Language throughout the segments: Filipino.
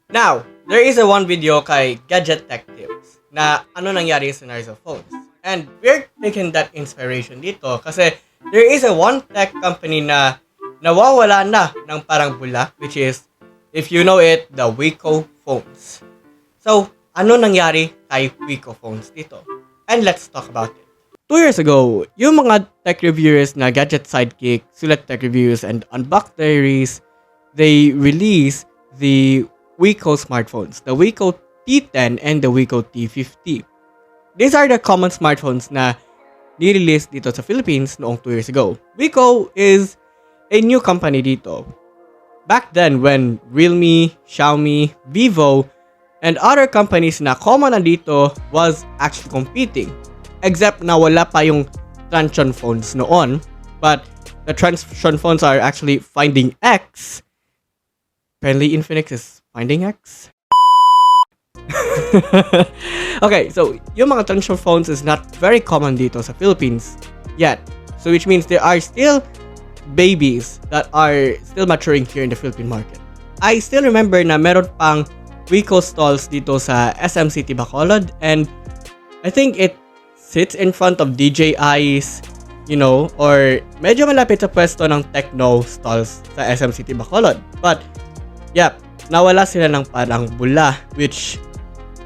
Now, there is a one video kay Gadget Tech Tips na ano nangyari sa Narzo phones. And we're taking that inspiration dito kasi there is a one tech company na nawawala na ng parang bula, which is, if you know it, the Wiko phones. So, ano nangyari kay Wiko phones dito? And let's talk about it. 2 years ago, yung mga tech reviewers na Gadget Sidekick, Sulat Tech Reviews, and Unbox Diaries, they released the Wiko smartphones, the Wiko T10 and the Wiko T50. These are the common smartphones na ni-release dito sa Philippines noong 2 years ago. Wiko is a new company dito. Back then, when Realme, Xiaomi, Vivo, and other companies na common na dito was actually competing. Except na wala pa yung Transsion phones noon. But the Transsion phones are actually finding X. Apparently, Infinix is finding X. Okay, so yung mga Transsion phones is not very common dito sa Philippines yet. So which means there are still babies that are still maturing here in the Philippine market. I still remember na meron pang Wiko stalls dito sa SM City Bacolod, and I think it sits in front of DJI's, or medyo malapit sa pwesto ng Techno stalls sa SM City Bacolod. But, yeah, nawala sila ng parang bula, which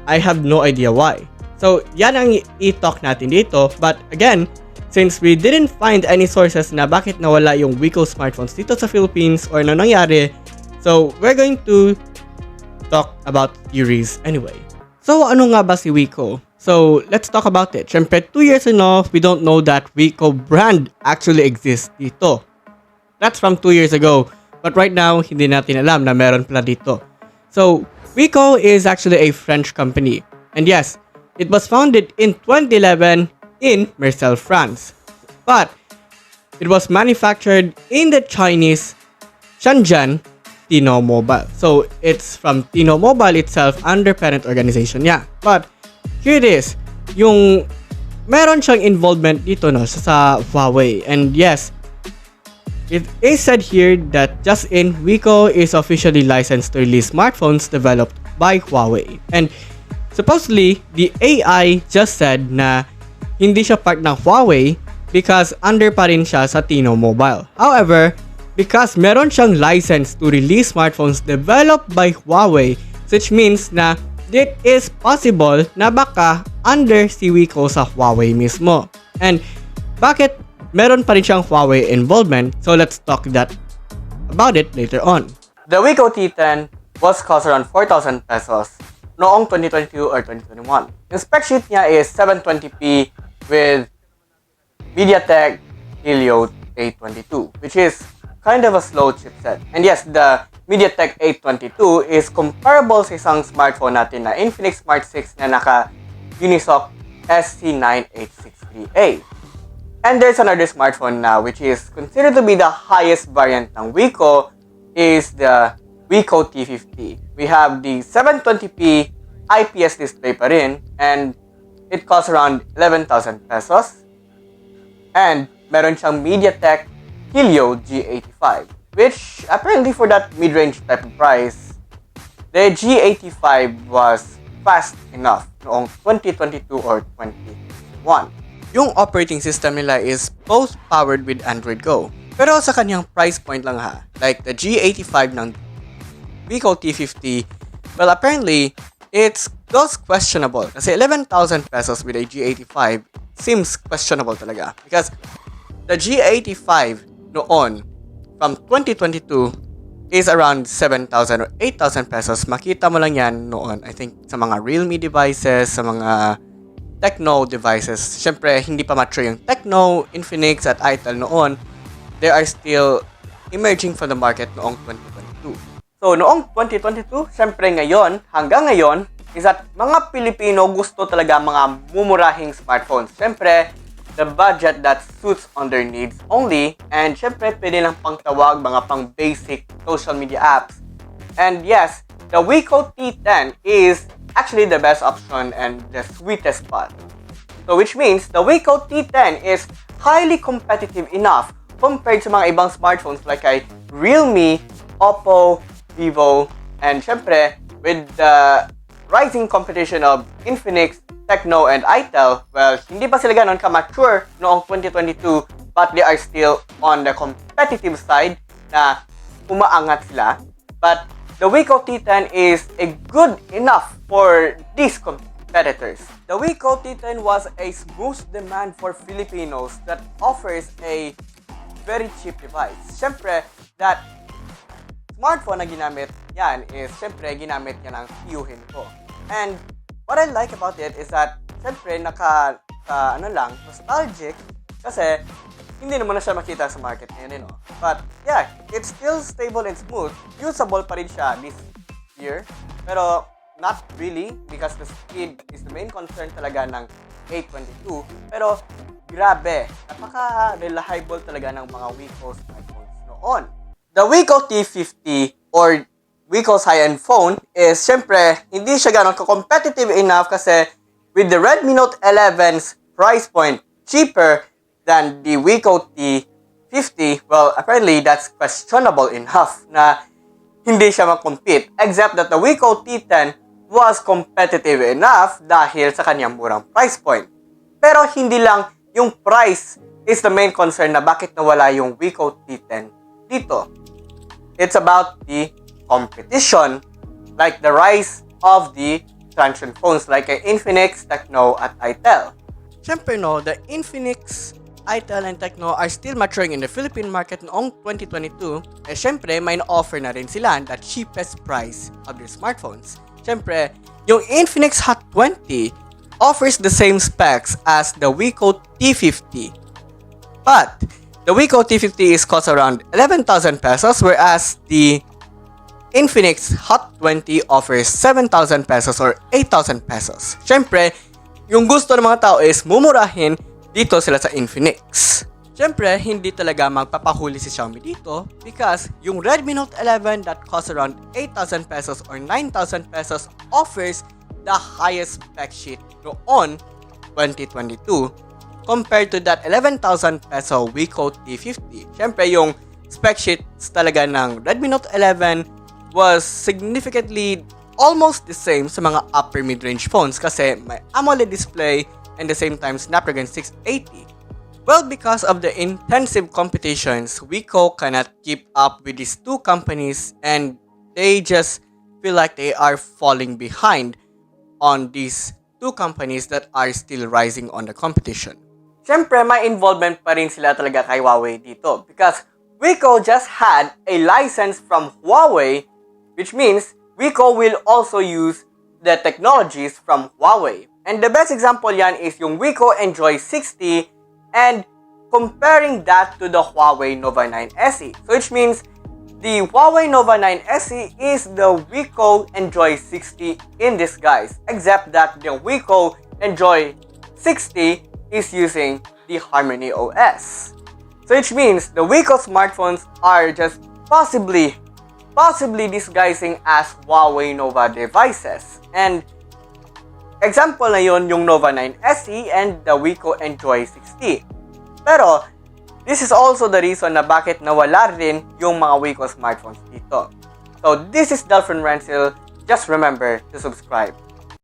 I have no idea why. So, yan ang i-talk natin dito. But again, since we didn't find any sources na bakit nawala yung Wiko smartphones dito sa Philippines or ano nangyari, so we're going to talk about theories anyway. So, ano nga ba si Wiko? So, let's talk about it. Syempre, 2 years enough, we don't know that Wiko brand actually exists dito. That's from 2 years ago. But right now, hindi natin alam na meron pala dito. So, Wiko is actually a French company. And yes, it was founded in 2011 in Marseille, France. But, it was manufactured in the Chinese Shenzhen Tino Mobile. So, it's from Tino Mobile itself under parent organization niya. But, here it is. Yung meron siyang involvement dito sa Huawei. And yes, it is said here that just in Wiko is officially licensed to release smartphones developed by Huawei. And supposedly, the AI just said na hindi siya part ng Huawei because under pa rin siya sa Tino Mobile. However, because meron siyang license to release smartphones developed by Huawei, which means na it is possible na baka under si Wiko sa Huawei mismo. And bakit meron pa rin siyang Huawei involvement? So let's talk about it later on. The Wiko T10 was cost around 4,000 pesos noong 2022 or 2021. Yung spec sheet niya is 720p with MediaTek Helio 822, which is kind of a slow chipset. And yes, the MediaTek 822 is comparable sa isang smartphone natin na Infinix Smart 6 na naka Unisoc SC9863A. And there's another smartphone now which is considered to be the highest variant ng Wiko is the Wiko T50. We have the 720p IPS display pa rin, and it costs around 11,000 pesos. And meron siyang MediaTek Helio G85, which apparently for that mid-range type of price, the G85 was fast enough noong 2022 or 2021. Yung operating system nila is both powered with Android Go. Pero sa kanyang price point lang ha, like the G85 ng Wiko T50, well apparently, it's just questionable. Kasi 11,000 pesos with a G85 seems questionable talaga. Because the G85 noon, from 2022, is around 7,000 or 8,000 pesos. Makita mo lang yan noon, I think, sa mga Realme devices, sa mga Techno devices. Siyempre, hindi pa mature yung Techno, Infinix, at Itel noon. They are still emerging from the market noong 2022. So, noong 2022, siyempre ngayon, hanggang ngayon, is that mga Pilipino gusto talaga mga mumurahing smartphones. Siyempre, the budget that suits on their needs only, and syempre pwede lang pang tawag, mga pang basic social media apps. And yes, the Wiko T10 is actually the best option and the sweetest spot. So which means the Wiko T10 is highly competitive enough compared sa mga ibang smartphones like kay Realme, Oppo, Vivo, and syempre with the rising competition of Infinix, Tecno, and Itel, well, hindi pa sila ganon ka-mature noong 2022, but they are still on the competitive side na umaangat sila. But the Wiko T10 is a good enough for these competitors. The Wiko T10 was a smooth demand for Filipinos that offers a very cheap device. Siyempre, that smartphone na ginamit yan is, siyempre, ginamit niya ng tiyuhin ko. And what I like about it is that, siyempre, nostalgic kasi hindi naman na siya makita sa market ngayon, But, yeah, it's still stable and smooth. Usable pa rin siya this year. Pero, not really because the speed is the main concern talaga ng A22. Pero, grabe, napaka-reliable talaga ng mga Wiko smartphones noon. The Wiko T50 or Wiko's high-end phone is, syempre, hindi siya ganun ka-competitive enough kasi with the Redmi Note 11's price point cheaper than the Wiko T50, well, apparently that's questionable enough na hindi siya mag-compete. Except that the Wiko T10 was competitive enough dahil sa kanyang murang price point. Pero hindi lang yung price is the main concern na bakit nawala yung Wiko T10 dito. It's about the competition, like the rise of the transient phones like Infinix, Tecno, at Itel. Siyempre the Infinix, Itel, and Tecno are still maturing in the Philippine market noong 2022. Siyempre, may na-offer na rin sila the cheapest price of their smartphones. Siyempre, yung Infinix Hot 20 offers the same specs as the Wiko T50. But, the Wiko T50 is cost around 11,000 pesos whereas the Infinix Hot 20 offers 7,000 pesos or 8,000 pesos. Siyempre, yung gusto ng mga tao is mumurahin dito sila sa Infinix. Siyempre, hindi talaga magpapahuli si Xiaomi dito because yung Redmi Note 11 that costs around 8,000 pesos or 9,000 pesos offers the highest spec sheet noon 2022 compared to that 11,000 peso Wiko T50. Siyempre, yung spec sheets talaga ng Redmi Note 11 was significantly almost the same sa mga upper mid-range phones kasi may AMOLED display and the same time Snapdragon 680. Well, because of the intensive competitions, Wiko cannot keep up with these two companies and they just feel like they are falling behind on these two companies that are still rising on the competition. Siyempre, may involvement pa rin sila talaga kay Huawei dito because Wiko just had a license from Huawei, which means Wiko will also use the technologies from Huawei. And the best example yan is yung Wiko Enjoy 60 and comparing that to the Huawei Nova 9 SE. So which means the Huawei Nova 9 SE is the Wiko Enjoy 60 in disguise. Except that the Wiko Enjoy 60 is using the Harmony OS. So which means the Wiko smartphones are just possibly disguising as Huawei Nova devices. And example na yun yung Nova 9 SE and the Wiko Enjoy 60. Pero, this is also the reason na bakit nawala rin yung mga Wiko smartphones dito. So, this is Delphin Rensil. Just remember to subscribe.